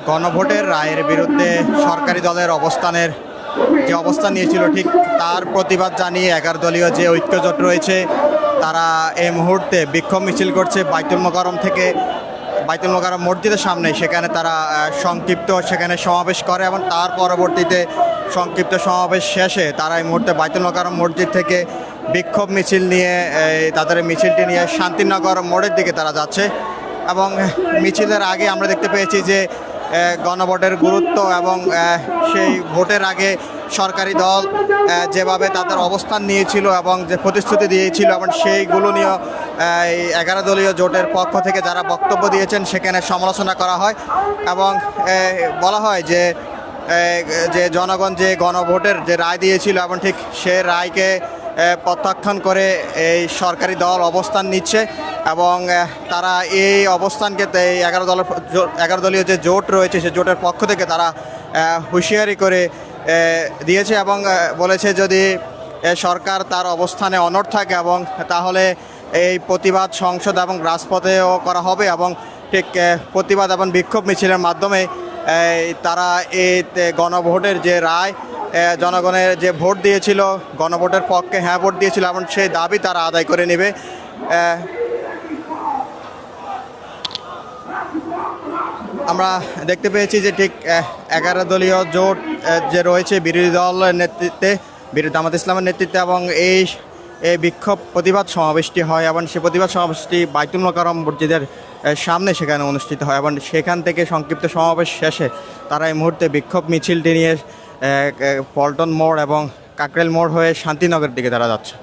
গণভোটের রায়ের বিরুদ্ধে সরকারি দলের যে অবস্থান নিয়েছিল ঠিক তার প্রতিবাদ জানিয়ে 11 দলীয় যে ঐক্যজোট রয়েছে তারা এই মুহূর্তে বিক্ষোভ মিছিল করছে বাইতুল মোকাররম থেকে। বাইতুল মোকাররম মসজিদের সামনে সেখানে তারা সংক্ষিপ্ত সমাবেশ করে এবং তার পরবর্তীতে সংক্ষিপ্ত সমাবেশ শেষে তারা এই মুহূর্তে বাইতুল মোকাররম মসজিদ থেকে বিক্ষোভ মিছিল নিয়ে তাদের মিছিলটি নিয়ে শান্তিনগর মোড়ের দিকে তারা যাচ্ছে। এবং মিছিলের আগে আমরা দেখতে পেয়েছি যে গণভোটের গুরুত্ব এবং সেই ভোটের আগে সরকারি দল যেভাবে তাদের অবস্থান নিয়েছিল এবং যে প্রতিশ্রুতি দিয়েছিল এবং সেইগুলো নিয়ে এই 11 দলীয় জোটের পক্ষ থেকে যারা বক্তব্য দিয়েছেন সেখানে সমালোচনা করা হয় এবং বলা হয় যে জনগণ যে গণভোটের যে রায় দিয়েছিল এবং ঠিক সে রায়কে প্রত্যাখ্যান করে এই সরকারি দল অবস্থান নিচ্ছে এবং তারা এই অবস্থানকে এই 11 দলীয় যে জোট রয়েছে সে জোটের পক্ষ থেকে তারা হুঁশিয়ারি করে দিয়েছে এবং বলেছে যদি সরকার তার অবস্থানে অনড় থাকে এবং তাহলে এই প্রতিবাদ সংসদ এবং রাজপথেও করা হবে এবং ঠিক প্রতিবাদ এবং বিক্ষোভ মিছিলের মাধ্যমে তারা এই গণভোটের যে রায় জনগণের যে ভোট দিয়েছিল গণভোটের পক্ষে হ্যাঁ ভোট দিয়েছিল এবং সেই দাবি তারা আদায় করে নেবে। আমরা দেখতে পেয়েছি যে ঠিক 11 দলীয় জোট যে রয়েছে বিরোধী দলের নেতৃত্বে জামাত ইসলামের নেতৃত্বে এবং এই বিক্ষোভ প্রতিবাদ সমাবেশটি হয় এবং সেই প্রতিবাদ সমাবেশটি বাইতুল মোকাররম মসজিদের সামনে সেখানে অনুষ্ঠিত হয় এবং সেখান থেকে সংক্ষিপ্ত সমাবেশ শেষে তারা এই মুহূর্তে বিক্ষোভ মিছিলটি নিয়ে পল্টন মোড় এবং কাকরেল মোড় হয়ে শান্তিনগরের দিকে তারা যাচ্ছে।